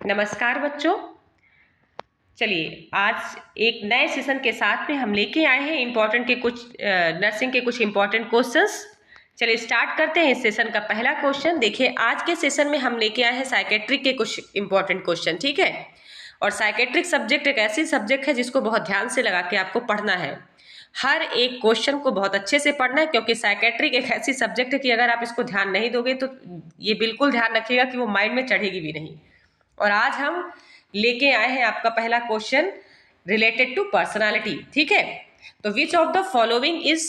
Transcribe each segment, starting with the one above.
नमस्कार बच्चों। चलिए आज एक नए सेशन के साथ में हम लेके आए हैं इम्पोर्टेंट के कुछ नर्सिंग के कुछ इम्पोर्टेंट क्वेश्चंस। चलिए स्टार्ट करते हैं इस सेशन का पहला क्वेश्चन। देखिए आज के सेशन में हम लेके आए हैं साइकेट्रिक के कुछ इम्पोर्टेंट क्वेश्चन, ठीक है। और साइकेट्रिक सब्जेक्ट एक ऐसी सब्जेक्ट है जिसको बहुत ध्यान से लगा के आपको पढ़ना है। हर एक क्वेश्चन को बहुत अच्छे से पढ़ना है, क्योंकि साइकेट्रिक एक ऐसी सब्जेक्ट है कि अगर आप इसको ध्यान नहीं दोगे तो ये बिल्कुल ध्यान रखिएगा कि वो माइंड में चढ़ेगी भी नहीं। और आज हम लेके आए हैं आपका पहला क्वेश्चन रिलेटेड टू पर्सनालिटी, ठीक है। तो which of the following is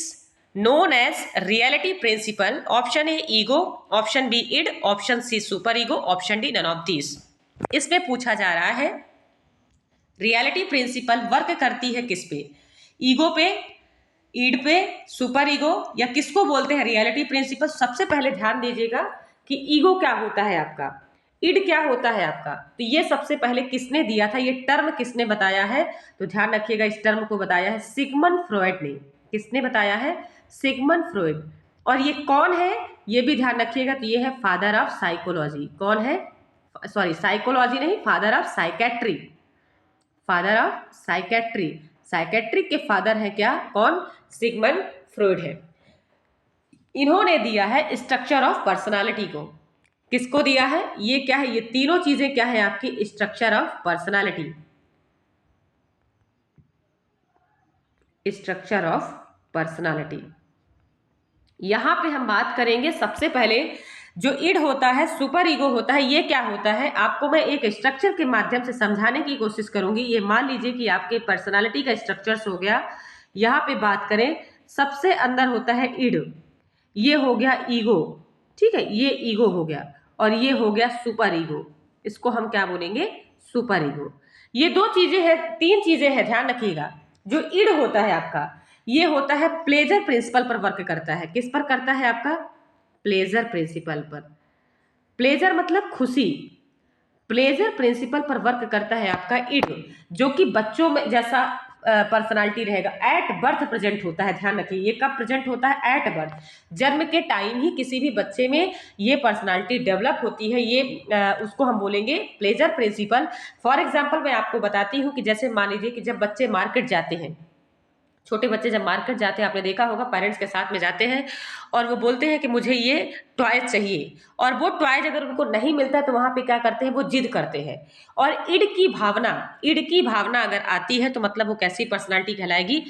known as reality principle? Option A ego, option B id, option C super ego, option D none of this. इसमें पूछा जा रहा है रियलिटी प्रिंसिपल वर्क करती है किस पे? ईगो पे, ईड पे, सुपर ईगो, या किसको बोलते हैं रियलिटी प्रिंसिपल? सबसे पहले ध्यान दीजिएगा कि ईगो क्या होता है आपका, इड क्या होता है आपका। तो ये सबसे पहले किसने दिया था, ये टर्म किसने बताया है? तो ध्यान रखिएगा इस टर्म को बताया है सिगमंड फ्रॉयड ने। किसने बताया है? Sigmund Freud. और ये कौन है ये भी ध्यान रखिएगा, तो ये है फादर ऑफ साइकोलॉजी। कौन है? सॉरी साइकोलॉजी नहीं, father of psychiatry. Father of psychiatry, psychiatric के फादर है क्या? कौन? सिगमंड फ्रॉयड है। इन्होंने दिया है स्ट्रक्चर ऑफ पर्सनालिटी को। किसको दिया है? ये क्या है? ये तीनों चीजें क्या है आपकी? Structure of personality, structure of personality. यहां पे हम बात करेंगे सबसे पहले जो इड होता है, सुपर ईगो होता है, ये क्या होता है आपको मैं एक स्ट्रक्चर के माध्यम से समझाने की कोशिश करूंगी। ये मान लीजिए कि आपके पर्सनालिटी का स्ट्रक्चर्स हो गया। यहाँ पे बात करें सबसे अंदर होता है इड, ये हो गया ईगो, ठीक है, ये ईगो हो गया। और ये हो गया सुपर ईगो, इसको हम क्या बोलेंगे? Super ego. ये दो चीजें हैं, तीन चीजें हैं, ध्यान रखिएगा। जो इड होता है आपका, ये होता है प्लेजर प्रिंसिपल पर वर्क करता है। किस पर करता है आपका? प्लेजर प्रिंसिपल पर। प्लेजर मतलब खुशी, प्लेजर प्रिंसिपल पर वर्क करता है आपका इड, जो कि बच्चों में जैसा पर्सनालिटी रहेगा, एट बर्थ प्रेजेंट होता है। ध्यान रखिए ये कब प्रेजेंट होता है? एट बर्थ, जन्म के टाइम ही किसी भी बच्चे में ये पर्सनालिटी डेवलप होती है। ये उसको हम बोलेंगे प्लेजर प्रिंसिपल। फॉर एग्जाम्पल मैं आपको बताती हूँ कि जैसे मान लीजिए कि जब बच्चे मार्केट जाते हैं, छोटे बच्चे जब मार्केट जाते हैं, आपने देखा होगा पेरेंट्स के साथ में जाते हैं और वो बोलते हैं कि मुझे ये टॉयज चाहिए, और वो टॉयज अगर उनको नहीं मिलता है तो वहाँ पे क्या करते हैं? वो जिद करते हैं। और इड की भावना अगर आती है तो मतलब वो कैसी पर्सनालिटी कहलाएगी?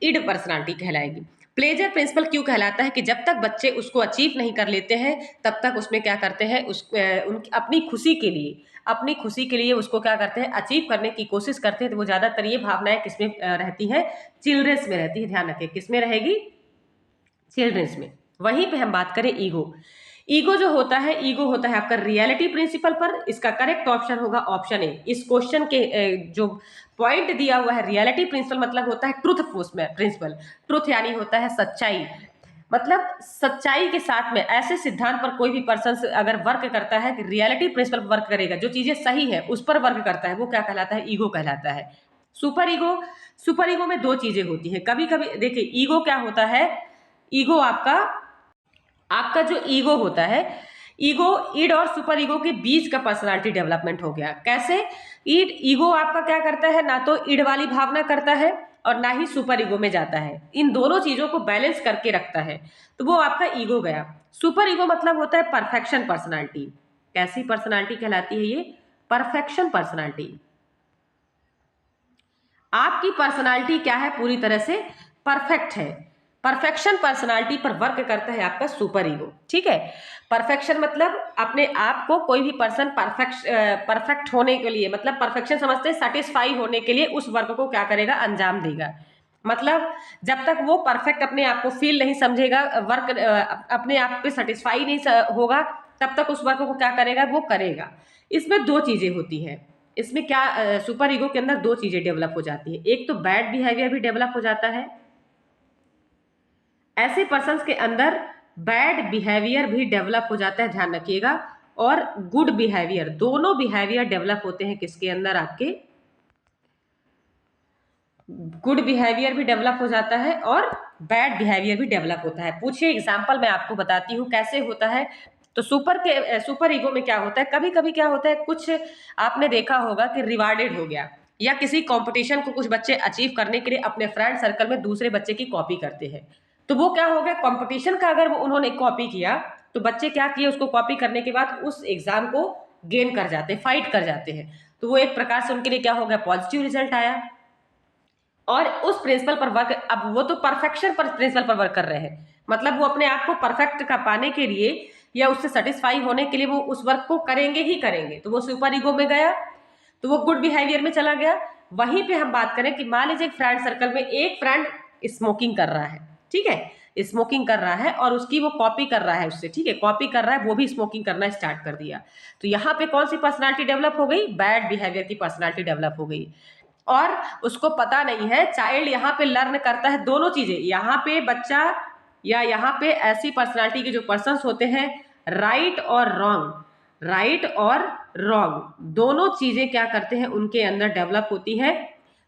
इड पर्सनालिटी कहलाएगी। प्लेजर प्रिंसिपल क्यों कहलाता है? कि जब तक बच्चे उसको अचीव नहीं कर लेते हैं तब तक उसमें क्या करते हैं? उनकी अपनी खुशी के लिए उसको क्या करते हैं? अचीव करने की कोशिश करते हैं। तो वो ज्यादातर ये भावनाएं किसमें रहती हैं? चिल्ड्रंस में रहती है। ध्यान रखें किसमें रहेगी? चिल्ड्रंस में। वहीं पे हम बात करें ईगो, ईगो जो होता है, ईगो होता है आपका रियलिटी प्रिंसिपल पर। इसका करेक्ट ऑप्शन होगा ऑप्शन ए। इस क्वेश्चन के जो पॉइंट दिया हुआ है रियलिटी प्रिंसिपल मतलब होता है ट्रुथ प्रिंसिपल। ट्रुथ यानी होता है सच्चाई, मतलब सच्चाई के साथ में ऐसे सिद्धांत पर कोई भी पर्सन अगर वर्क करता है कि रियलिटी प्रिंसिपल पर वर्क करेगा, जो चीजें सही है उस पर वर्क करता है, वो क्या कहलाता है? ईगो कहलाता है। सुपर ईगो में दो चीजें होती है। कभी कभी देखिए ईगो क्या होता है, ईगो आपका जो ईगो होता है, ईगो इड और सुपर ईगो के बीच का पर्सनालिटी डेवलपमेंट हो गया। कैसे? ईगो आपका क्या करता है? ना तो इड वाली भावना करता है और ना ही सुपर ईगो में जाता है, इन दोनों चीजों को बैलेंस करके रखता है, तो वो आपका ईगो गया। सुपर ईगो मतलब होता है परफेक्शन पर्सनालिटी। कैसी पर्सनालिटी कहलाती है ये? Perfection personality. आपकी पर्सनालिटी क्या है? पूरी तरह से परफेक्ट है। परफेक्शन पर्सनालिटी पर वर्क करता है आपका सुपर ईगो, ठीक है। परफेक्शन मतलब अपने आप को कोई भी पर्सन परफेक्ट होने के लिए, मतलब परफेक्शन समझते हैं सेटिस्फाई होने के लिए उस वर्क को क्या करेगा? अंजाम देगा। मतलब जब तक वो परफेक्ट अपने आप को फील नहीं समझेगा, वर्क अपने आप पे सेटिस्फाई नहीं होगा, तब तक उस वर्क को क्या करेगा? वो करेगा। इसमें दो चीजें होती हैं। इसमें क्या सुपर ईगो के अंदर दो चीजें डेवलप हो जाती है। एक तो बैड बिहेवियर भी डेवलप हो जाता है, ऐसे पर्सन्स के अंदर बैड बिहेवियर भी डेवलप हो जाता है, ध्यान रखिएगा। और गुड बिहेवियर, दोनों बिहेवियर डेवलप होते हैं किसके अंदर? आपके गुड बिहेवियर भी डेवलप हो जाता है और बैड बिहेवियर भी डेवलप होता है। पूछिए एग्जाम्पल मैं आपको बताती हूँ कैसे होता है। तो सुपर ईगो में क्या होता है, कभी कभी क्या होता है, कुछ आपने देखा होगा कि रिवार्डेड हो गया या किसी कंपटीशन को कुछ बच्चे अचीव करने के लिए अपने फ्रेंड सर्कल में दूसरे बच्चे की कॉपी करते हैं। तो वो क्या हो गया, कंपटीशन का अगर वो उन्होंने कॉपी किया तो बच्चे क्या किए, उसको कॉपी करने के बाद उस एग्जाम को गेन कर जाते हैं, फाइट कर जाते हैं। तो वो एक प्रकार से उनके लिए क्या हो गया, पॉजिटिव रिजल्ट आया। और उस प्रिंसिपल पर वर्क, अब वो तो परफेक्शन पर प्रिंसिपल पर वर्क कर रहे हैं, मतलब वो अपने आप को परफेक्ट का पाने के लिए या उससे सेटिस्फाई होने के लिए वो उस वर्क को करेंगे ही करेंगे। तो वो सुपर ईगो में गया, तो वो गुड बिहेवियर में चला गया। वहीं पे हम बात करें कि मान लीजिए फ्रेंड सर्कल में एक फ्रेंड स्मोकिंग कर रहा है, ठीक है, स्मोकिंग कर रहा है और उसकी वो कॉपी कर रहा है उससे, ठीक है, कॉपी कर रहा है, वो भी स्मोकिंग करना स्टार्ट कर दिया। तो यहाँ पे कौन सी पर्सनालिटी डेवलप हो गई, बैड बिहेवियर की पर्सनालिटी डेवलप हो गई। और उसको पता नहीं है, चाइल्ड यहाँ पे लर्न करता है दोनों चीजें, यहाँ पे बच्चा या यहाँ पे ऐसी पर्सनालिटी के जो पर्सन्स होते हैं, राइट और रॉन्ग, राइट और रॉन्ग दोनों चीजें क्या करते हैं, उनके अंदर डेवलप होती है।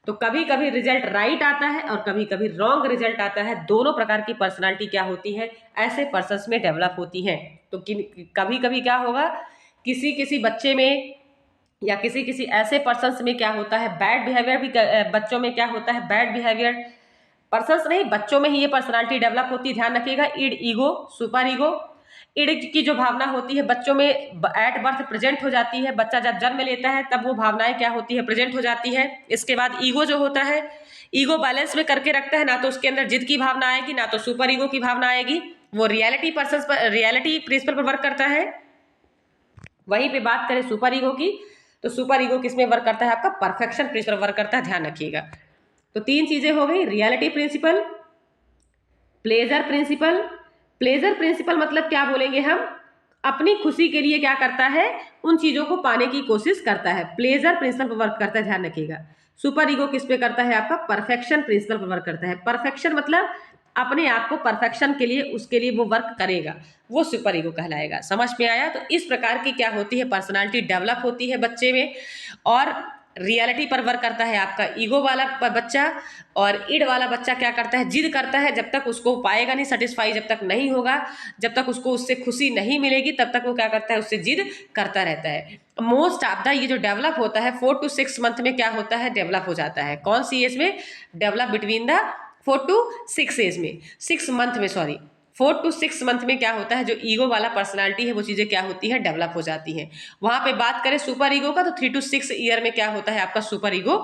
तो कभी कभी रिजल्ट राइट आता है और कभी कभी रॉन्ग रिजल्ट आता है। दोनों प्रकार की पर्सनालिटी क्या होती है, ऐसे पर्सन्स में डेवलप होती है। तो कभी कभी क्या होगा, किसी किसी बच्चे में या किसी किसी ऐसे पर्सन्स में क्या होता है, बैड बिहेवियर भी, बच्चों में क्या होता है, बैड बिहेवियर, पर्सन्स नहीं बच्चों में ही ये पर्सनालिटी डेवलप होती है। ध्यान रखिएगा, id ego, super ego. Id की जो भावना होती है बच्चों में एट बर्थ प्रेजेंट हो जाती है, बच्चा जब जन्म लेता है तब वो भावनाएं क्या होती है, प्रेजेंट हो जाती है। इसके बाद ईगो जो होता है, ईगो बैलेंस में करके रखता है, ना तो उसके अंदर जिद की भावना आएगी ना तो सुपर ईगो की भावना आएगी। वो रियलिटी पर्सन पर, रियलिटी प्रिंसिपल पर वर्क करता है। वहीं पे बात करें सुपर ईगो की, तो सुपर ईगो किसमें वर्क करता है, आपका परफेक्शन प्रिंसिपल वर्क करता है। ध्यान रखिएगा। तो तीन चीजें हो गई, reality principle, pleasure principle. Pleasure principle मतलब क्या बोलेंगे हम, अपनी खुशी के लिए क्या करता है, उन चीजों को पाने की कोशिश करता है, प्लेजर प्रिंसिपल पर वर्क करता है। ध्यान रखिएगा। सुपर ईगो किस पे करता है, आपका परफेक्शन प्रिंसिपल पर वर्क करता है। परफेक्शन मतलब अपने आप को परफेक्शन के लिए, उसके लिए वो वर्क करेगा, वो सुपर ईगो कहलाएगा। समझ में आया। तो इस प्रकार की क्या होती है, पर्सनालिटी डेवलप होती है बच्चे में। और रियलिटी पर वर्क करता है आपका ईगो वाला बच्चा, और इड वाला बच्चा क्या करता है, जिद करता है, जब तक उसको पाएगा नहीं सेटिस्फाई, जब तक नहीं होगा, जब तक उसको उससे खुशी नहीं मिलेगी तब तक वो क्या करता है, उससे जिद करता रहता है। मोस्ट ऑफ द ये जो डेवलप होता है 4 to 6 मंथ में क्या होता है, डेवलप हो जाता है। कौन सी एज में, develop between the 4 to 6 age में, 6 मंथ में, सॉरी 4 to 6 मंथ में क्या होता है, जो ईगो वाला पर्सनालिटी है वो चीजें क्या होती है, डेवलप हो जाती हैं। वहां पे बात करें सुपर ईगो का, तो 3 to 6 ईयर में क्या होता है, आपका सुपर ईगो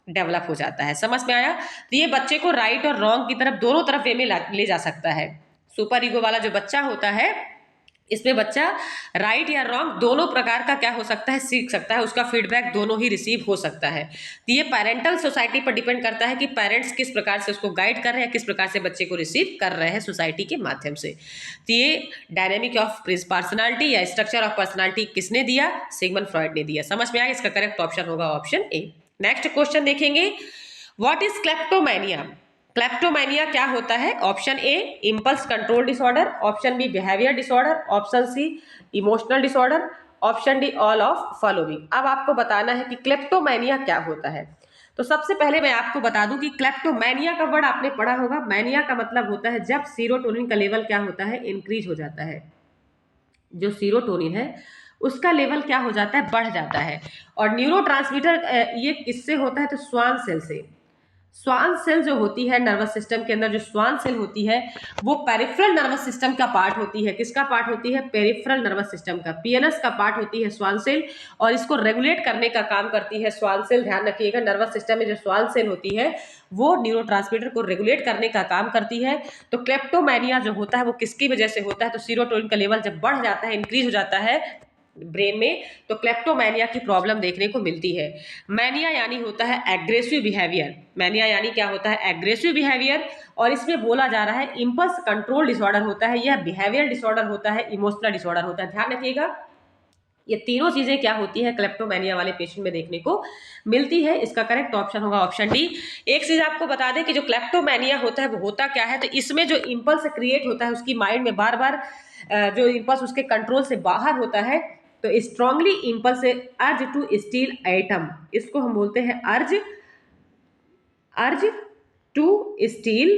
डेवलप हो जाता है। समझ में आया। तो ये बच्चे को राइट और रॉन्ग की तरफ, दोनों तरफ वे में ले जा सकता है। सुपर ईगो वाला जो बच्चा होता है, इसमें बच्चा राइट या रॉन्ग दोनों प्रकार का क्या हो सकता है, सीख सकता है, उसका फीडबैक दोनों ही रिसीव हो सकता है। तो ये पेरेंटल सोसाइटी पर डिपेंड करता है कि पेरेंट्स किस प्रकार से उसको गाइड कर रहे हैं, किस प्रकार से बच्चे को रिसीव कर रहे हैं सोसाइटी के माध्यम से। तो ये डायनेमिक ऑफ पर्सनालिटी या स्ट्रक्चर ऑफ पर्सनालिटी किसने दिया, सिगमंड फ्रॉइड ने दिया। समझ में आया। इसका करेक्ट ऑप्शन होगा ऑप्शन ए। नेक्स्ट क्वेश्चन देखेंगे, व्हाट इज क्लेप्टोमैनिया। क्लेप्टोमैनिया क्या होता है, option A impulse control disorder, option B behaviour disorder, option C emotional disorder, option D all of following. अब आपको बताना है कि क्लेप्टोमैनिया क्या होता है। तो सबसे पहले मैं आपको बता दूं कि क्लेप्टोमैनिया का वर्ड आपने पढ़ा होगा। मैनिया का मतलब होता है जब सीरोटोनिन का लेवल क्या होता है, इंक्रीज हो जाता है। जो सीरोटोनिन है उसका लेवल क्या हो जाता है, बढ़ जाता है। और न्यूरोट्रांसमीटर ये किससे होता है, तो स्वान सेल से। स्वान सेल जो होती है नर्वस सिस्टम के अंदर, जो स्वान सेल होती है वो पेरिफेरल नर्वस सिस्टम का पार्ट होती है। किसका पार्ट होती है, पेरिफेरल नर्वस सिस्टम का, पीएनएस का पार्ट होती है स्वान सेल, और इसको रेगुलेट करने का काम करती है स्वान सेल। ध्यान रखिएगा, नर्वस सिस्टम में जो स्वान सेल होती है वो न्यूरोट्रांसमीटर को रेगुलेट करने का काम करती है। तो क्लेप्टोमैनिया जो होता है वो किसकी वजह से होता है, तो सीरोटोनिन का लेवल जब बढ़ जाता है, इंक्रीज हो जाता है ब्रेन में, तो क्लेप्टोमैनिया की प्रॉब्लम देखने को मिलती है। मैनिया यानी होता है एग्रेसिव बिहेवियर, मैनिया यानी क्या होता है, एग्रेसिव बिहेवियर। और इसमें बोला जा रहा है इंपल्स कंट्रोल डिसऑर्डर होता है, यह बिहेवियर डिसऑर्डर होता है, इमोशनल डिसऑर्डर होता है। ध्यान रखिएगा, ये तीनों चीजें क्या होती है, क्लेप्टोमैनिया वाले पेशेंट में देखने को मिलती है। इसका करेक्ट ऑप्शन होगा ऑप्शन डी। एक चीज आपको बता दें कि जो क्लेप्टोमैनिया होता है वो होता क्या है, तो इसमें जो इंपल्स क्रिएट होता है उसकी माइंड में बार बार जो इंपल्स उसके कंट्रोल से बाहर होता है, तो स्ट्रांगली इंपल्स से अर्ज टू स्टील एटम, इसको हम बोलते हैं अर्ज, अर्ज टू स्टील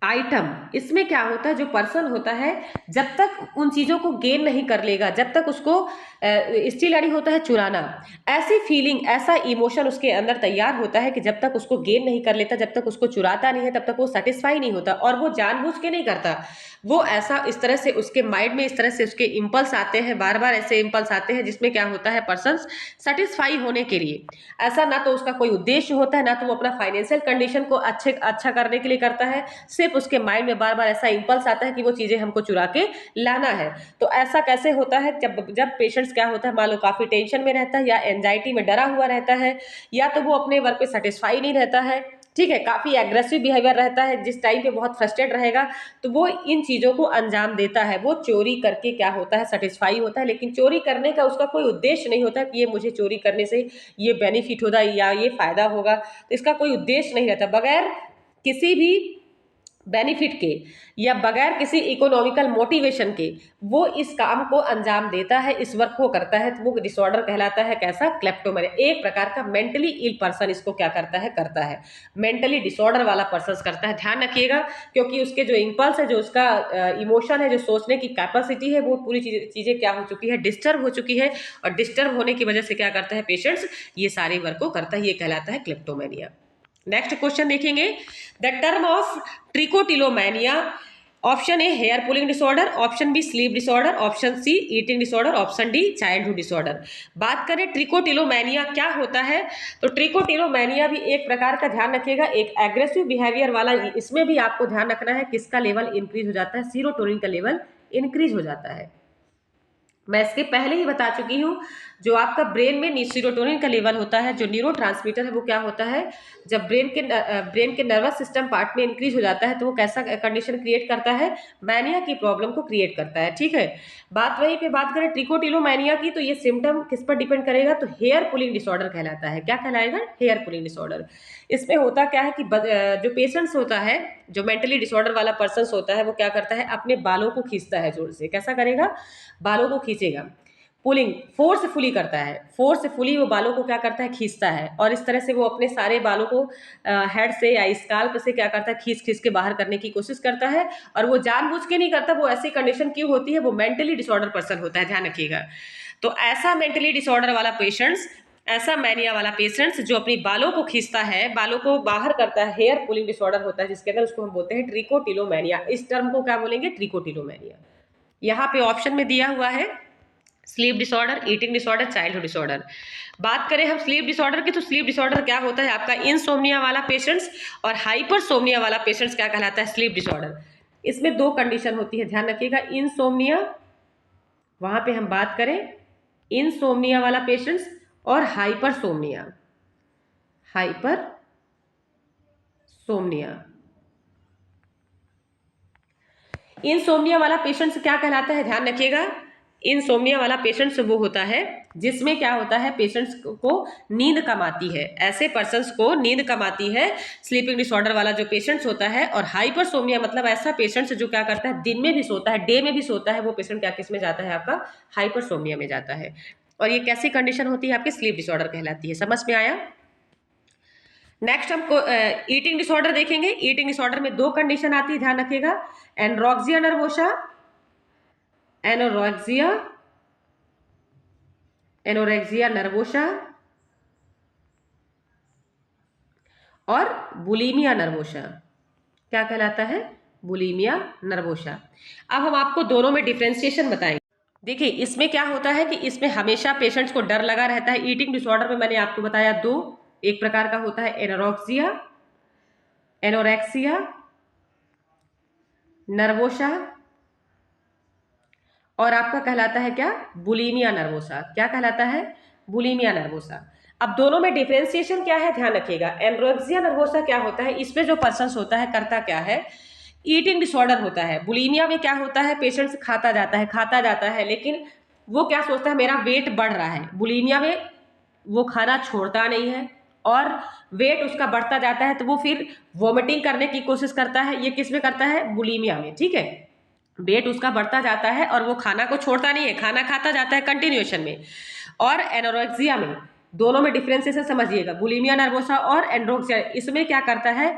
आइटम, इसमें क्या होता है, जो पर्सन होता है जब तक उन चीज़ों को गेन नहीं कर लेगा, जब तक उसको स्टिल अड़ी होता है चुराना, ऐसी फीलिंग, ऐसा इमोशन उसके अंदर तैयार होता है कि जब तक उसको गेन नहीं कर लेता, जब तक उसको चुराता नहीं है, तब तक वो सेटिस्फाई नहीं होता। और वो जानबूझ के नहीं करता, वो ऐसा इस तरह से उसके माइंड में इस तरह से उसके इम्पल्स आते हैं, बार बार ऐसे इम्पल्स आते हैं जिसमें क्या होता है, पर्सन सेटिस्फाई होने के लिए, ऐसा ना तो उसका कोई उद्देश्य होता है, ना तो वो अपना फाइनेंशियल कंडीशन को अच्छा करने के लिए करता है, सिर्फ उसके माइंड में बार बार ऐसा इम्पल्स आता है कि वो चीजें हमको चुरा के लाना है। तो ऐसा कैसे होता है, जब पेशेंट्स क्या होता है, मान लो काफी टेंशन में रहता है या एंजाइटी में डरा हुआ रहता है, या तो वो अपने वर्क पे सेटिस्फाई नहीं रहता है, ठीक है, काफी एग्रेसिव बिहेवियर रहता है, जिस टाइम पे बहुत फ्रस्ट्रेट रहेगा तो वो इन चीजों को अंजाम देता है। वो चोरी करके क्या होता है, सेटिस्फाई होता है, लेकिन चोरी करने का उसका कोई उद्देश्य नहीं होता कि ये मुझे चोरी करने से ये बेनिफिट होगा या ये फायदा होगा, तो इसका कोई उद्देश्य नहीं रहता। बगैर किसी भी बेनिफिट के या बगैर किसी इकोनॉमिकल मोटिवेशन के वो इस काम को अंजाम देता है, इस वर्क को करता है, तो वो डिसऑर्डर कहलाता है। कैसा, क्लेप्टोमेनिया, एक प्रकार का मेंटली इल पर्सन इसको क्या करता है, मेंटली डिसऑर्डर वाला पर्सन करता है। ध्यान रखिएगा, क्योंकि उसके जो इम्पल्स है, जो उसका इमोशन है, जो सोचने की कैपेसिटी है, वो पूरी चीजें क्या हो चुकी है, डिस्टर्ब हो चुकी है, और डिस्टर्ब होने की वजह से क्या करता है पेशेंट्स, ये सारे वर्क को करता है, ये कहलाता है क्लेप्टोमेनिया। नेक्स्ट क्वेश्चन देखेंगे, the term of trichotillomania, option A hair pulling disorder, option B sleep disorder, option C eating disorder, option D childhood disorder. बात करें ट्रिकोटिलोमैनिया क्या होता है, तो ट्रिकोटिलोमैनिया भी एक प्रकार का, ध्यान रखिएगा, एक एग्रेसिव बिहेवियर वाला, इसमें भी आपको ध्यान रखना है किसका लेवल इंक्रीज हो जाता है, सीरोटोनिन का लेवल इंक्रीज हो जाता है। मैं इसके पहले ही बता चुकी हूँ, जो आपका ब्रेन में सीरोटोनिन का लेवल होता है, जो न्यूरोट्रांसमीटर है, वो क्या होता है, जब ब्रेन के नर्वस सिस्टम पार्ट में इंक्रीज हो जाता है तो वो कैसा कंडीशन क्रिएट करता है, मैनिया की प्रॉब्लम को क्रिएट करता है। ठीक है, वहीं पे बात करें ट्रिकोटिलोमैनिया की, तो ये सिम्टम किस पर डिपेंड करेगा, तो हेयर पुलिंग डिसऑर्डर कहलाता है। क्या कहलाएगा, हेयर पुलिंग डिसऑर्डर। इसमें होता क्या है कि जो पेशेंट्स होता है, जो मेंटली डिसऑर्डर वाला पर्सन होता है, वो क्या करता है, अपने बालों को खींचता है जोर से। कैसा करेगा, बालों को खींचेगा, पुलिंग फोर्सफुली करता है, फोर्सफुली वो बालों को क्या करता है, खींचता है, और इस तरह से वो अपने सारे बालों को हेड से या स्काल्प से क्या करता है, खींच खींच के बाहर करने की कोशिश करता है। और वो जानबूझ के नहीं करता, वो ऐसी कंडीशन क्यों होती है, वो मेंटली डिसऑर्डर पर्सन होता है, ध्यान रखिएगा। तो ऐसा मेंटली डिसऑर्डर वाला पेशेंट्स, ऐसा मैनिया वाला पेशेंट्स जो अपनी बालों को खींचता है, बालों को बाहर करता है, हेयर पुलिंग डिसऑर्डर होता है, जिसके अंदर उसको हम बोलते हैं ट्रिकोटिलोमैनिया। इस टर्म को क्या बोलेंगे, ट्रिकोटिलोमैनिया। यहाँ पे ऑप्शन में दिया हुआ है sleep disorder, eating disorder, childhood disorder. बात करें हम स्लीप डिसऑर्डर की, तो स्लीप डिसऑर्डर क्या होता है, आपका इनसोम्निया वाला पेशेंट्स और हाइपरसोम्निया वाला पेशेंट्स क्या कहलाता है, स्लीप डिसऑर्डर। इसमें दो कंडीशन होती है, ध्यान रखिएगा, इनसोम्निया, वहां पे हम बात करें इनसोम्निया वाला पेशेंट्स और हाइपरसोम्निया, हाइपरसोम्निया। इनसोम्निया वाला पेशेंट्स क्या कहलाता है, ध्यान रखिएगा, इनसोम्निया वाला पेशेंट्स वो होता है जिसमें क्या होता है, पेशेंट्स को नींद कम आती है, ऐसे पर्सन्स को नींद कम आती है, स्लीपिंग डिसऑर्डर वाला जो पेशेंट्स होता है। और हाइपरसोम्निया मतलब ऐसा पेशेंट्स जो क्या करता है, दिन में भी सोता है, डे में भी सोता है, वो पेशेंट क्या किस में जाता है, आपका हाइपरसोम्निया में जाता है। और ये कैसी कंडीशन होती है, आपकी स्लीप डिसऑर्डर कहलाती है। समझ में आया। नेक्स्ट हमको ईटिंग डिसऑर्डर देखेंगे। ईटिंग डिसऑर्डर में दो कंडीशन आती है, ध्यान रखिएगा, एनोरेक्सिया नर्वोसा, एनोरेक्सिया नर्वोसा और बुलीमिया नर्वोसा। क्या कहलाता है, बुलीमिया नर्वोसा। अब हम आपको दोनों में डिफरेंशिएशन बताएंगे। देखिए इसमें क्या होता है कि इसमें हमेशा पेशेंट्स को डर लगा रहता है। ईटिंग डिसऑर्डर में मैंने आपको बताया दो, एक प्रकार का होता है एनोरेक्सिया नर्वोसा, और आपका कहलाता है क्या, बुलीमिया नर्वोसा। क्या कहलाता है, बुलीमिया नर्वोसा। अब दोनों में डिफरेंशिएशन क्या है, ध्यान रखिएगा। एनोरेक्सिया नर्वोसा क्या होता है, इसमें जो पर्सन होता है करता क्या है, ईटिंग डिसऑर्डर होता है। बुलीमिया में क्या होता है, पेशेंट खाता जाता है, लेकिन वो क्या सोचता है, मेरा वेट बढ़ रहा है। बुलीमिया में वो खाना छोड़ता नहीं है और वेट उसका बढ़ता जाता है, तो वो फिर वॉमिटिंग करने की कोशिश करता है। ये किस में करता है, बुलीमिया में। ठीक है, वेट उसका बढ़ता जाता है और वो खाना को छोड़ता नहीं है, खाना खाता जाता है कंटिन्यूएशन में। और एनोरेक्सिया में, दोनों में डिफरेंसेस समझिएगा, बुलीमिया नर्वोसा और एनोरेक्सिया। इसमें क्या करता है,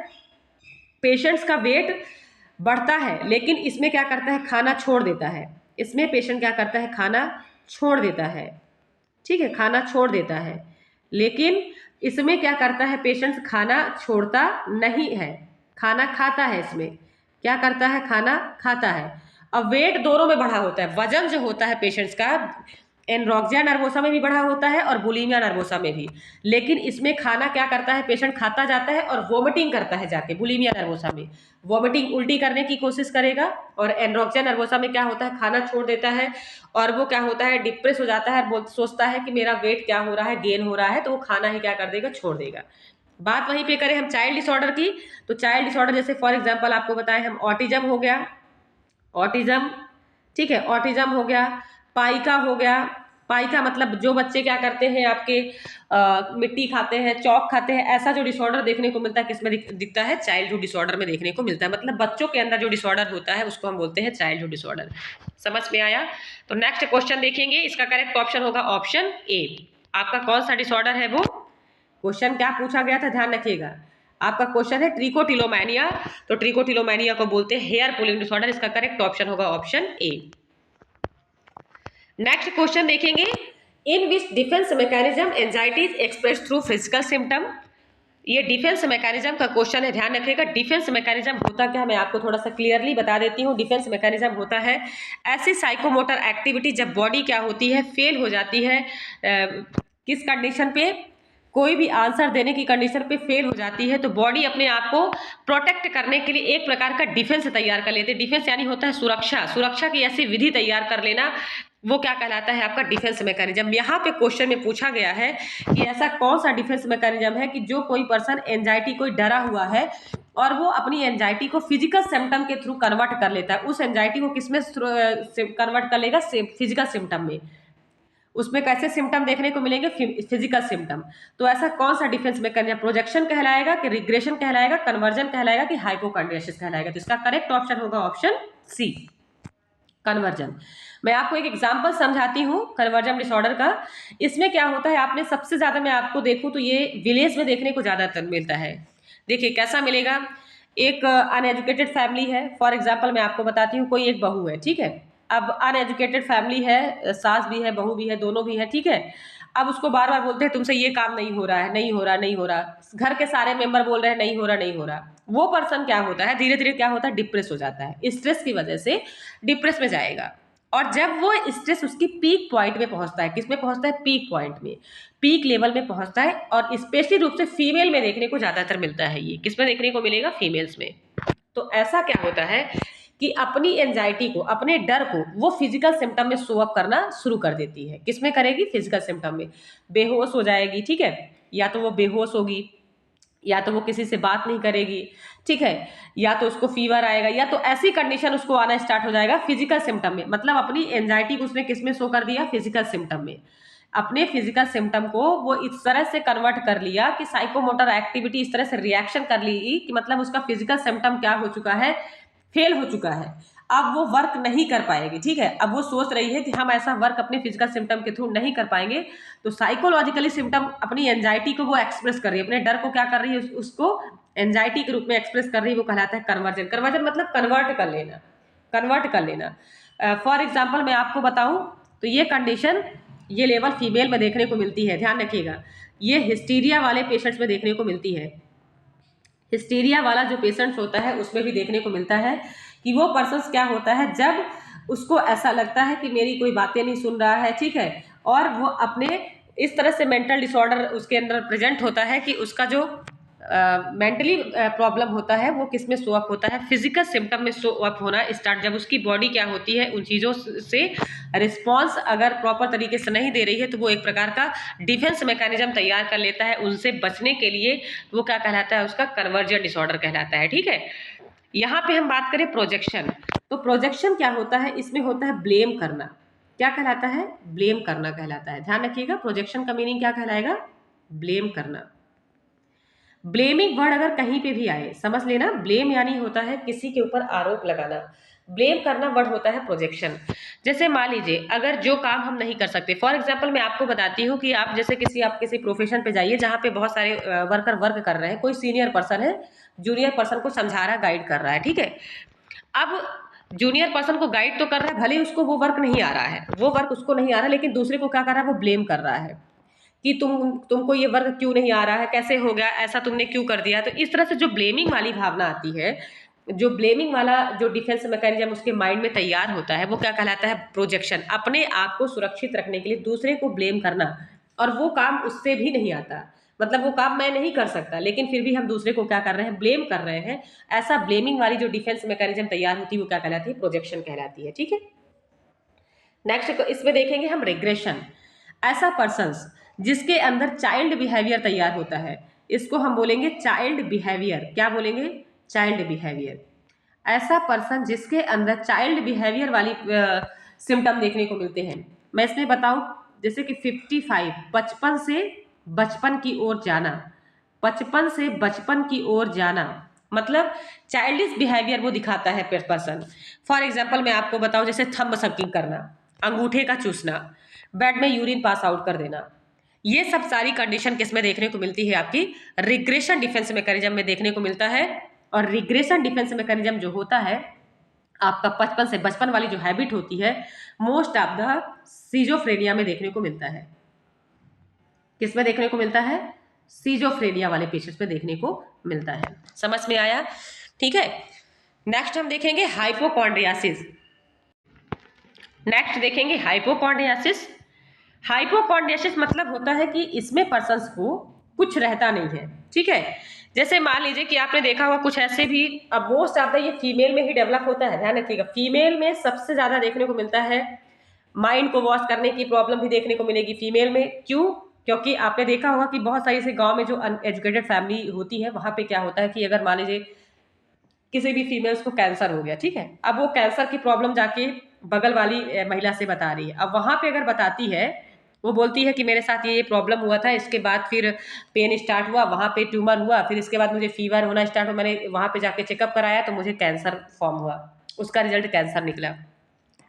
पेशेंट्स का वेट बढ़ता है, लेकिन इसमें क्या करता है, खाना छोड़ देता है। इसमें पेशेंट क्या करता है, खाना छोड़ देता है, ठीक है, खाना छोड़ देता है। लेकिन इसमें क्या करता है, पेशेंट खाना छोड़ता नहीं है, खाना खाता है। इसमें क्या करता है, खाना खाता है। अब वेट दोनों में बढ़ा होता है, वजन जो होता है पेशेंट्स का एनरोक्सिया नर्वोसा में भी बढ़ा होता है और बुलिमिया नर्वोसा में भी। लेकिन इसमें खाना क्या करता है, पेशेंट खाता जाता है और वोमिटिंग करता है जाके। बुलिमिया नर्वोसा में वोमिटिंग, उल्टी करने की कोशिश करेगा, और एनरोक्सिया नर्वोसा में क्या होता है, खाना छोड़ देता है और वो क्या होता है, डिप्रेस हो जाता है, सोचता है कि मेरा वेट क्या हो रहा है, गेन हो रहा है, तो वो खाना ही क्या कर देगा, छोड़ देगा। बात वहीं पे करें हम चाइल्ड डिसऑर्डर की, तो चाइल्ड डिसऑर्डर जैसे फॉर एग्जांपल आपको बताएं हम, ऑटिज्म हो गया, ऑटिज्म, ठीक है, ऑटिज्म हो गया, पाइका हो गया। पाइका मतलब जो बच्चे क्या करते हैं आपके मिट्टी खाते हैं, चौक खाते हैं, ऐसा जो डिसऑर्डर देखने को मिलता है किसमें दिखता है, चाइल्डहुड डिसऑर्डर में देखने को मिलता है। मतलब बच्चों के अंदर जो डिसऑर्डर होता है उसको हम बोलते हैं चाइल्डहुड डिसऑर्डर। समझ में आया? तो नेक्स्ट क्वेश्चन देखेंगे, इसका करेक्ट ऑप्शन होगा ऑप्शन ए। आपका कौन सा डिसऑर्डर है वो, क्वेश्चन क्या पूछा गया था, ध्यान रखिएगा। आपका क्वेश्चन है ट्रिकोटिलोमैनिया, तो ट्रिकोटिलोमैनिया को बोलते हैं हेयर पुलिंग डिसऑर्डर। इसका करेक्ट ऑप्शन होगा ऑप्शन ए। नेक्स्ट क्वेश्चन देखेंगे, in which defence mechanism anxiety is express through physical symptom. ये डिफेंस मैकेनिज्म का क्वेश्चन है, ध्यान रखिएगा। डिफेंस मैकेनिज्म होता क्या है, मैं आपको थोड़ा सा क्लियरली बता देती हूँ। डिफेंस मैकेनिज्म होता है ऐसी साइकोमोटर एक्टिविटी जब बॉडी क्या होती है, फेल हो जाती है, किस कंडीशन पे, कोई भी आंसर देने की कंडीशन पे फेल हो जाती है, तो बॉडी अपने आप को प्रोटेक्ट करने के लिए एक प्रकार का डिफेंस तैयार कर लेते हैं। डिफेंस यानी होता है सुरक्षा, सुरक्षा की ऐसी विधि तैयार कर लेना, वो क्या कहलाता है, आपका डिफेंस मैकेनिज्म। यहाँ पे क्वेश्चन में पूछा गया है कि ऐसा कौन सा डिफेंस मैकेनिज्म है कि जो कोई पर्सन एंजाइटी, कोई डरा हुआ है और वो अपनी एंजाइटी को फिजिकल सिम्टम के थ्रू कन्वर्ट कर लेता है। उस एंजाइटी को किसमें कन्वर्ट कर लेगा, फिजिकल सिम्टम में। उसमें कैसे सिम्टम देखने को मिलेंगे, फिजिकल सिम्टम। तो ऐसा कौन सा डिफेंस मैकेनिज्म, प्रोजेक्शन कहलाएगा कि रिग्रेशन कहलाएगा, कन्वर्जन कहलाएगा कि हाइपोकॉन्ड्रियासिस कहलाएगा। तो इसका करेक्ट ऑप्शन होगा ऑप्शन सी, कन्वर्जन। मैं आपको एक एग्जांपल समझाती हूँ कन्वर्जन डिसऑर्डर का। इसमें क्या होता है, आपने सबसे ज्यादा, मैं आपको देखूँ तो ये विलेज में देखने को ज्यादातर मिलता है। देखिए कैसा मिलेगा, एक अनएजुकेटेड फैमिली है, फॉर एग्जाम्पल मैं आपको बताती हूँ, कोई एक बहू है, ठीक है। अब अनएजुकेटेड फैमिली है, सास भी है, बहू भी है, दोनों भी है, ठीक है। अब उसको बार बार बोलते हैं तुमसे ये काम नहीं हो रहा है, नहीं हो रहा, नहीं हो रहा, घर के सारे मेंबर बोल रहे हैं नहीं हो रहा, नहीं हो रहा। वो पर्सन क्या होता है, धीरे धीरे क्या होता है, डिप्रेस हो जाता है, स्ट्रेस की वजह से डिप्रेस में जाएगा। और जब वो स्ट्रेस उसकी पीक पॉइंट में पहुंचता है, किसमें पहुंचता है, पीक पॉइंट में, पीक लेवल में पहुंचता है, और स्पेशली रूप से फीमेल में देखने को ज्यादातर मिलता है। ये किसमें देखने को मिलेगा, फीमेल्स में। तो ऐसा क्या होता है कि अपनी एंजाइटी को, अपने डर को वो फिजिकल सिम्टम में शो अप करना शुरू कर देती है। किसमें करेगी, फिजिकल सिम्टम में। बेहोश हो जाएगी, ठीक है, या तो वो बेहोश होगी, या तो वो किसी से बात नहीं करेगी, ठीक है, या तो उसको फीवर आएगा, या तो ऐसी कंडीशन उसको आना स्टार्ट हो जाएगा फिजिकल सिम्टम में। मतलब अपनी एंजाइटी को उसने किसमें शो कर दिया, फिजिकल सिम्टम में। अपने फिजिकल सिम्टम को वो इस तरह से कन्वर्ट कर लिया कि साइकोमोटर एक्टिविटी इस तरह से रिएक्शन कर ली कि मतलब उसका फिजिकल सिम्टम क्या हो चुका है, फेल हो चुका है। अब वो वर्क नहीं कर पाएगी, ठीक है। अब वो सोच रही है कि हम ऐसा वर्क अपने फिजिकल सिम्टम के थ्रू नहीं कर पाएंगे, तो साइकोलॉजिकली सिम्टम अपनी एंजाइटी को वो एक्सप्रेस कर रही है, अपने डर को क्या कर रही है, उसको एंजाइटी के रूप में एक्सप्रेस कर रही है। वो कहलाता है कन्वर्जन। कन्वर्जन मतलब कन्वर्ट कर लेना, कन्वर्ट कर लेना। फॉर एग्जाम्पल मैं आपको बताऊं तो ये कंडीशन, ये लेवल फीमेल में देखने को मिलती है, ध्यान रखिएगा। ये हिस्टीरिया वाले पेशेंट्स में देखने को मिलती है। हिस्टीरिया वाला जो पेशेंट्स होता है उसमें भी देखने को मिलता है कि वो पर्सन क्या होता है, जब उसको ऐसा लगता है कि मेरी कोई बातें नहीं सुन रहा है, ठीक है, और वो अपने इस तरह से मेंटल डिसऑर्डर उसके अंदर प्रेजेंट होता है कि उसका जो मेंटली प्रॉब्लम होता है वो किस में शो अप होता है, फिजिकल सिम्टम में शो अप होना स्टार्ट। जब उसकी बॉडी क्या होती है, उन चीज़ों से रिस्पॉन्स अगर प्रॉपर तरीके से नहीं दे रही है, तो वो एक प्रकार का डिफेंस मैकेनिज्म तैयार कर लेता है उनसे बचने के लिए। वो क्या कहलाता है, उसका कन्वर्जन डिसऑर्डर कहलाता है, ठीक है। यहाँ पे हम बात करें प्रोजेक्शन, तो प्रोजेक्शन क्या होता है, इसमें होता है ब्लेम करना। क्या कहलाता है, ब्लेम करना कहलाता है। ध्यान रखिएगा, प्रोजेक्शन का मीनिंग क्या कहलाएगा, ब्लेम करना। ब्लेमिंग वर्ड अगर कहीं पे भी आए समझ लेना, ब्लेम यानी होता है किसी के ऊपर आरोप लगाना, ब्लेम करना वर्ड होता है प्रोजेक्शन। जैसे मान लीजिए अगर जो काम हम नहीं कर सकते, फॉर एग्जांपल मैं आपको बताती हूँ कि आप जैसे आप किसी प्रोफेशन पे जाइए जहाँ पे बहुत सारे वर्कर वर्क कर रहे हैं, कोई सीनियर पर्सन है जूनियर पर्सन को समझा रहा है, गाइड कर रहा है, ठीक है। अब जूनियर पर्सन को गाइड तो कर रहा है, भले उसको वो वर्क नहीं आ रहा है, वो वर्क उसको नहीं आ रहा है, लेकिन दूसरे को क्या कर रहा है, वो ब्लेम कर रहा है कि तुमको ये वर्क क्यों नहीं आ रहा है, कैसे हो गया ऐसा, तुमने क्यों कर दिया। तो इस तरह से जो ब्लेमिंग वाली भावना आती है, जो ब्लेमिंग वाला जो डिफेंस मैकेनिज्म उसके माइंड में तैयार होता है, वो क्या कहलाता है, प्रोजेक्शन। अपने आप को सुरक्षित रखने के लिए दूसरे को ब्लेम करना, और वो काम उससे भी नहीं आता, मतलब वो काम मैं नहीं कर सकता, लेकिन फिर भी हम दूसरे को क्या कर रहे हैं, ब्लेम कर रहे हैं। ऐसा ब्लेमिंग वाली जो डिफेंस मैकेनिज्म तैयार होती है वो क्या कहलाती है, प्रोजेक्शन कहलाती है। ठीक है, नेक्स्ट इसमें देखेंगे हम रिग्रेशन। ऐसा पर्सन्स जिसके अंदर चाइल्ड बिहेवियर तैयार होता है, इसको हम बोलेंगे चाइल्ड बिहेवियर। क्या बोलेंगे, चाइल्ड बिहेवियर। ऐसा पर्सन जिसके अंदर चाइल्ड बिहेवियर वाली सिम्टम देखने को मिलते हैं। मैं इसमें बताऊं, जैसे कि 55 बचपन से बचपन की ओर जाना, बचपन से बचपन की ओर जाना, मतलब चाइल्डिश बिहेवियर वो दिखाता है पर्सन। फॉर एग्जाम्पल मैं आपको बताऊं, जैसे थंब सकिंग करना, अंगूठे का चूसना, बेड में यूरिन पास आउट कर देना, ये सब सारी कंडीशन किसमें देखने को मिलती है, आपकी रिग्रेशन डिफेंस मैकेनिज्म में देखने को मिलता है। और रिग्रेशन डिफेंस मैकेनिज्म जो होता है आपका बचपन से बचपन वाली जो हैबिट होती है, मोस्ट ऑफ द सीजोफ्रेनिया में देखने को मिलता है। किसमें देखने को मिलता है, सीजोफ्रेनिया वाले पेशेंट्स में देखने को मिलता है। समझ में आया, ठीक है। नेक्स्ट हम देखेंगे हाइपोकॉन्ड्रियासिस। नेक्स्ट देखेंगे हाइपोकॉन्ड्रियासिस। हाइपोकॉन्ड्रियासिस मतलब होता है कि इसमें पर्सन्स को कुछ रहता नहीं है। ठीक है, जैसे मान लीजिए कि आपने देखा होगा कुछ ऐसे भी, अब मोस्ट ऑफ द ये फीमेल में ही डेवलप होता है, ध्यान रखिएगा, फीमेल में सबसे ज्यादा देखने को मिलता है। माइंड को वॉश करने की प्रॉब्लम भी देखने को मिलेगी फीमेल में। क्यों, क्योंकि आपने देखा होगा कि बहुत सारी से गांव में जो अनएजुकेटेड फैमिली होती है, वहां पे क्या होता है कि अगर मान लीजिए किसी भी फीमेल्स को कैंसर हो गया, ठीक है, अब वो कैंसर की प्रॉब्लम जाके बगल वाली महिला से बता रही है। अब वहां पे अगर बताती है, वो बोलती है कि मेरे साथ ये प्रॉब्लम हुआ था, इसके बाद फिर पेन स्टार्ट हुआ, वहां पे ट्यूमर हुआ, फिर इसके बाद मुझे फीवर होना स्टार्ट हुआ, मैंने वहां पे जाके चेकअप कराया तो मुझे कैंसर फॉर्म हुआ, उसका रिजल्ट कैंसर निकला।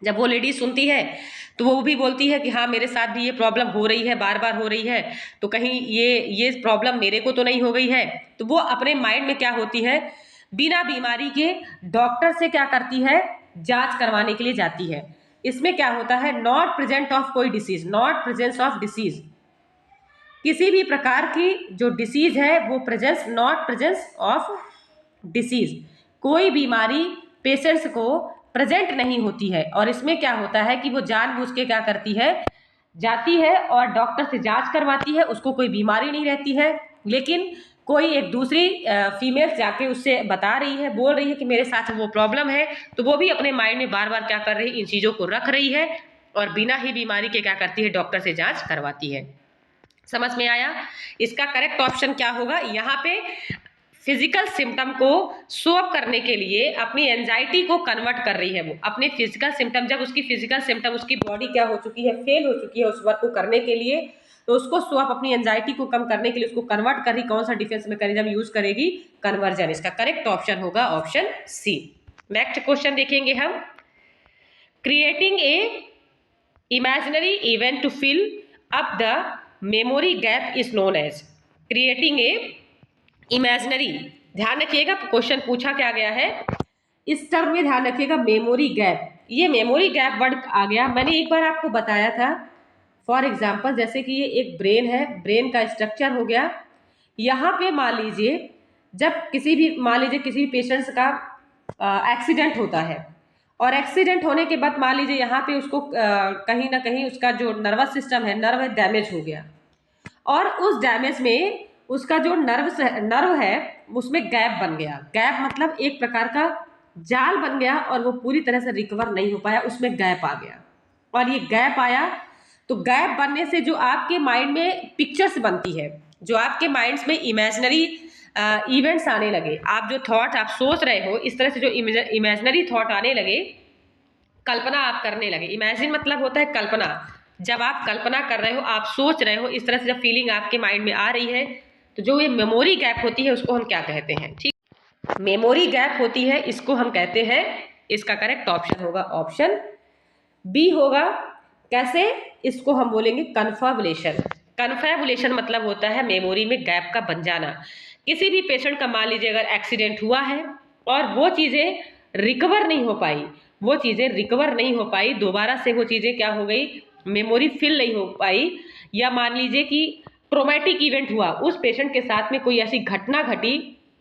जब वो लेडी सुनती है तो वो भी बोलती है कि हाँ मेरे साथ भी ये प्रॉब्लम हो रही है, बार बार हो रही है, तो कहीं ये प्रॉब्लम मेरे को तो नहीं हो गई है। तो वो अपने माइंड में क्या होती है, बिना बीमारी के डॉक्टर से क्या करती है, जांच करवाने के लिए जाती है। इसमें क्या होता है, नॉट प्रेजेंट ऑफ कोई disease, not presence of disease, किसी भी प्रकार की जो डिसीज है वो presence, not presence of disease, कोई बीमारी पेशेंट्स को प्रेजेंट नहीं होती है। और इसमें क्या होता है कि वो जानबूझ के क्या करती है, जाती है और डॉक्टर से जांच करवाती है, उसको कोई बीमारी नहीं रहती है, लेकिन कोई एक दूसरी फीमेल जाके उससे बता रही है, बोल रही है कि मेरे साथ वो प्रॉब्लम है, तो वो भी अपने माइंड में बार बार क्या कर रही है, इन चीज़ों को रख रही है और बिना ही बीमारी के क्या करती है, डॉक्टर से जांच करवाती है। समझ में आया, इसका करेक्ट ऑप्शन क्या होगा, यहाँ पे फिजिकल सिम्टम को शो अप करने के लिए अपनी एंजाइटी को कन्वर्ट कर रही है। वो अपने फिजिकल सिम्टम, जब उसकी फिजिकल सिम्टम, उसकी बॉडी क्या हो चुकी है, फेल हो चुकी है उस वर्क को करने के लिए, तो उसको शो अप, अपनी एंजाइटी को कम करने के लिए उसको कन्वर्ट कर रही, कौन सा डिफेंस मैकेनिज्म यूज करेगी, कन्वर्जन। इसका करेक्ट ऑप्शन होगा ऑप्शन सी। नेक्स्ट क्वेश्चन देखेंगे हम, creating a imaginary event to fill up the memory gap is known as, creating a imaginary, ध्यान रखिएगा क्वेश्चन पूछा क्या गया है, इस टर्म में ध्यान रखिएगा, मेमोरी गैप। ये मेमोरी गैप वर्ड आ गया, मैंने एक बार आपको बताया था। फॉर एग्जाम्पल जैसे कि ये एक ब्रेन है, ब्रेन का स्ट्रक्चर हो गया, यहाँ पे मान लीजिए जब किसी भी, मान लीजिए किसी भी पेशेंट्स का एक्सीडेंट होता है, और एक्सीडेंट होने के बाद मान लीजिए यहाँ पे उसको कहीं ना कहीं उसका जो नर्वस सिस्टम है, नर्व डैमेज हो गया, और उस डैमेज में उसका जो नर्व है उसमें गैप बन गया। गैप मतलब एक प्रकार का जाल बन गया और वो पूरी तरह से रिकवर नहीं हो पाया, उसमें गैप आ गया। और ये गैप आया तो गैप बनने से जो आपके माइंड में पिक्चर्स बनती है, जो आपके माइंड्स में इमेजिनरी इवेंट्स आने लगे, आप जो थॉट आप सोच रहे हो, इस तरह से जो इमेजिनरी थॉट आने लगे, कल्पना आप करने लगे। इमेजिन मतलब होता है कल्पना, जब आप कल्पना कर रहे हो, आप सोच रहे हो, इस तरह से जब फीलिंग आपके माइंड में आ रही है, तो जो ये मेमोरी गैप होती है उसको हम क्या कहते हैं, ठीक, मेमोरी गैप होती है, इसको हम कहते हैं, इसका करेक्ट ऑप्शन होगा ऑप्शन बी होगा। कैसे, इसको हम बोलेंगे कन्फर्मेशन। कन्फर्मेशन मतलब होता है मेमोरी में गैप का बन जाना। किसी भी पेशेंट का मान लीजिए अगर एक्सीडेंट हुआ है और वो चीज़ें रिकवर नहीं हो पाई, वो चीज़ें रिकवर नहीं हो पाई, दोबारा से वो चीज़ें क्या हो गई, मेमोरी फिल नहीं हो पाई, या मान लीजिए कि ट्रोमैटिक इवेंट हुआ, उस पेशेंट के साथ में कोई ऐसी घटना घटी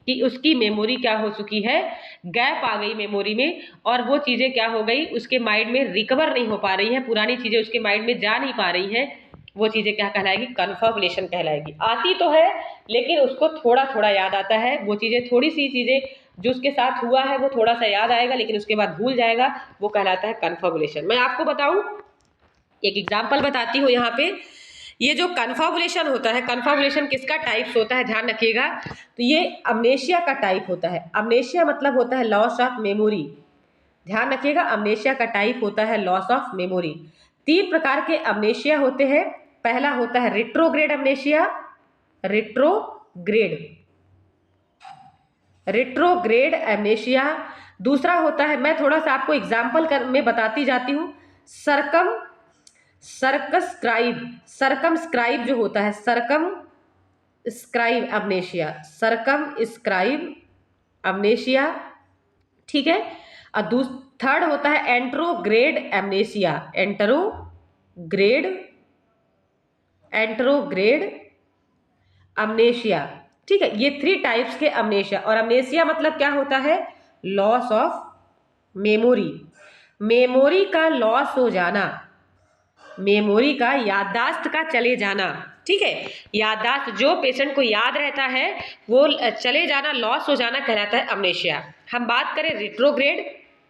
कि उसकी मेमोरी क्या हो चुकी है, गैप आ गई मेमोरी में, और वो चीज़ें क्या हो गई, उसके माइंड में रिकवर नहीं हो पा रही हैं, पुरानी चीज़ें उसके माइंड में जा नहीं पा रही हैं, वो चीज़ें क्या कहलाएगी, कन्फर्मेशन कहलाएगी। आती तो है लेकिन उसको थोड़ा थोड़ा याद आता है, वो चीज़ें, थोड़ी सी चीज़ें जो उसके साथ हुआ है वो थोड़ा सा याद आएगा लेकिन उसके बाद भूल जाएगा, वो कहलाता है कन्फर्मेशन। मैं आपको बताऊं, एक एग्जाम्पल बताती हूँ यहाँ पे। ये जो कन्फर्मेशन होता है, कन्फर्मेशन किसका टाइप्स होता है, ध्यान रखिएगा, तो ये अमनेशिया का टाइप होता है। अमनेशिया मतलब होता है लॉस ऑफ मेमोरी, ध्यान रखिएगा, अमनेशिया का टाइप होता है लॉस ऑफ मेमोरी। 3 प्रकार के अमनेशिया होते हैं। पहला होता है रेट्रोग्रेड अमनेशिया, रेट्रोग्रेड रेट्रोग्रेड एमनेशिया। दूसरा होता है, मैं थोड़ा सा आपको एग्जाम्पल में बताती जाती हूँ, सरकम जो होता है, सरकम स्क्राइब अमनेशिया, सरकम स्क्राइब अमनेशिया, ठीक है। और थर्ड होता है एंट्रोग्रेड एमनेशिया, एंट्रोग्रेड अमनेशिया, ठीक है। ये 3 टाइप्स के अमनेशिया। और अमनेशिया मतलब क्या होता है, लॉस ऑफ मेमोरी, मेमोरी का लॉस हो जाना, मेमोरी का, याददाश्त का चले जाना, ठीक है। याददाश्त जो पेशेंट को याद रहता है वो चले जाना, लॉस हो जाना कहलाता है अमनेशिया। हम बात करें रेट्रोग्रेड,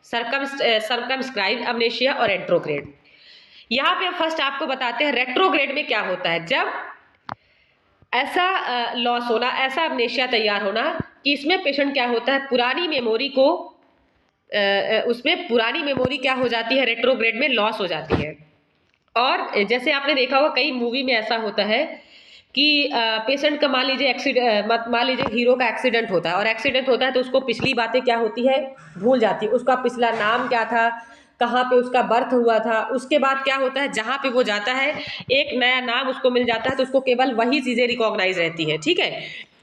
सर्कमस्क्राइब अमनेशिया और एंट्रोग्रेड। यहाँ पे फर्स्ट आपको बताते हैं रेट्रोग्रेड में क्या होता है। जब ऐसा लॉस होना, ऐसा अमनेशिया तैयार होना कि इसमें पेशेंट क्या होता है, पुरानी मेमोरी को, उसमें पुरानी मेमोरी क्या हो जाती है, रेट्रोग्रेड में लॉस हो जाती है। और जैसे आपने देखा होगा कई मूवी में ऐसा होता है कि पेशेंट का मान लीजिए हीरो का एक्सीडेंट होता है, और एक्सीडेंट होता है तो उसको पिछली बातें क्या होती है, भूल जाती है। उसका पिछला नाम क्या था, कहाँ पे उसका बर्थ हुआ था, उसके बाद क्या होता है, जहाँ पे वो जाता है एक नया नाम उसको मिल जाता है तो उसको केवल वही चीज़ें रिकॉग्नाइज रहती है, ठीक है।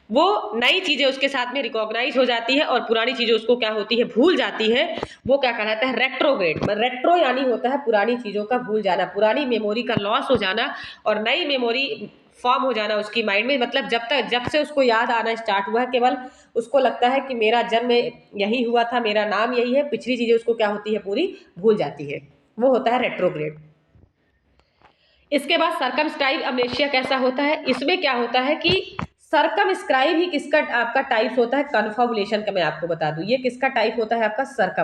वो नई चीज़ें उसके साथ में रिकॉग्नाइज हो जाती है और पुरानी चीज़ें उसको क्या होती है, भूल जाती है। वो क्या कहलाता है, रेट्रोग्रेड। रेट्रो यानी होता है पुरानी चीज़ों का भूल जाना, पुरानी मेमोरी का लॉस हो जाना और नई मेमोरी फॉर्म हो जाना उसकी माइंड में। मतलब जब से उसको याद आना स्टार्ट हुआ है, केवल उसको लगता है कि मेरा जन्म यही हुआ था, मेरा नाम यही है, पिछली चीज़ें उसको क्या होती है, पूरी भूल जाती है। वो होता है रेट्रोग्रेड। इसके बाद सर्कमस्क्राइब अमनेशिया कैसा होता है, इसमें क्या होता है कि सर्कमस्क्राइब ही किसका आपका टाइप होता है, कन्फर्मेशन का। मैं आपको बता दूं ये किसका टाइप होता है आपका,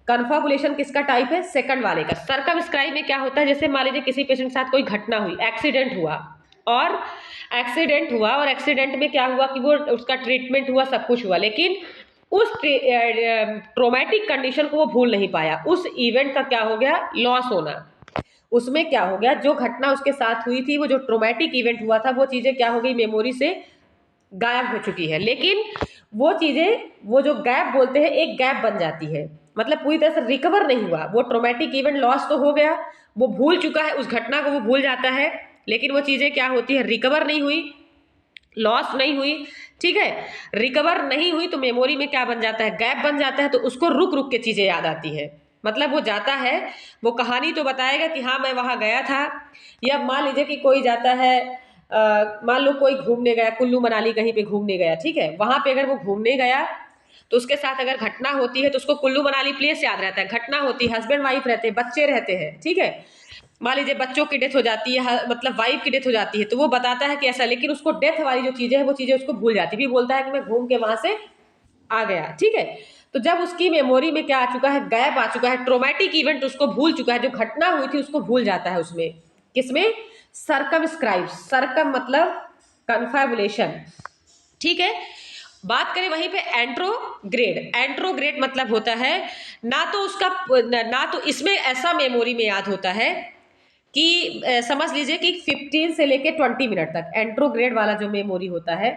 कन्फर्मेशन किसका टाइप है, सेकंड वाले का। सर्कमस्क्राइब में क्या होता है, जैसे मान लीजिए किसी पेशेंट के साथ कोई घटना हुई, एक्सीडेंट हुआ, और एक्सीडेंट में क्या हुआ कि वो उसका ट्रीटमेंट हुआ, सब कुछ हुआ, लेकिन उस ट्रोमैटिक कंडीशन को वो भूल नहीं पाया। उस इवेंट का क्या हो गया, लॉस होना। उसमें क्या हो गया, जो घटना उसके साथ हुई थी, वो जो ट्रोमैटिक इवेंट हुआ था, वो चीजें क्या हो गई, मेमोरी से गायब हो चुकी है। लेकिन वो चीजें, वो जो गैप बोलते हैं, एक गैप बन जाती है, मतलब पूरी तरह से रिकवर नहीं हुआ। वो ट्रोमैटिक इवेंट लॉस तो हो गया, वो भूल चुका है, उस घटना को वो भूल जाता है, लेकिन वो चीजें क्या होती है, रिकवर नहीं हुई, लॉस नहीं हुई, ठीक है। रिकवर नहीं हुई तो मेमोरी में क्या बन जाता है, गैप बन जाता है, तो उसको रुक रुक के चीजें याद आती है। मतलब वो जाता है, वो कहानी तो बताएगा कि हाँ मैं वहां गया था, या मान लीजिए कि कोई जाता है, मान लो कोई घूमने गया, कुल्लू मनाली कहीं पे घूमने गया, ठीक है। वहां पे अगर वो घूमने गया तो उसके साथ अगर घटना होती है तो उसको कुल्लू मनाली प्लेस याद रहता है, घटना होती है, हस्बैंड वाइफ रहते हैं, बच्चे रहते हैं, ठीक है। मान लीजिए बच्चों की डेथ हो जाती है, मतलब वाइफ की डेथ हो जाती है, तो वो बताता है कि ऐसा, लेकिन उसको डेथ वाली जो चीजें है वो चीजें उसको भूल जाती है, भी बोलता है कि मैं घूम के वहां से आ गया, ठीक है। तो जब उसकी मेमोरी में क्या आ चुका है, गैप आ चुका है, ट्रोमैटिक इवेंट उसको भूल चुका है, जो घटना हुई थी उसको भूल जाता है उसमें, किसमें, सर्कमस्क्राइब, सर्कम मतलब कन्फर्मेशन, ठीक है। बात करें वहीं पे एंट्रोग्रेड, एंट्रोग्रेड मतलब होता है ना तो उसका, ना तो इसमें ऐसा मेमोरी में याद होता है कि समझ लीजिए कि 15 से लेके 20 मिनट तक, एंट्रोग्रेड वाला जो मेमोरी होता है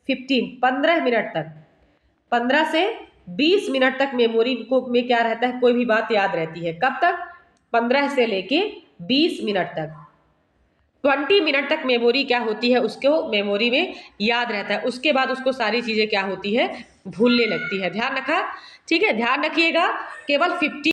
15 मिनट तक, 15 से 20 मिनट तक मेमोरी को में क्या रहता है, कोई भी बात याद रहती है। कब तक, 15 से लेके 20 मिनट तक, 20 मिनट तक मेमोरी क्या होती है, उसको मेमोरी में याद रहता है। उसके बाद उसको सारी चीजें क्या होती है, भूलने लगती है। ध्यान रखा, ठीक है, ध्यान रखिएगा। केवल 50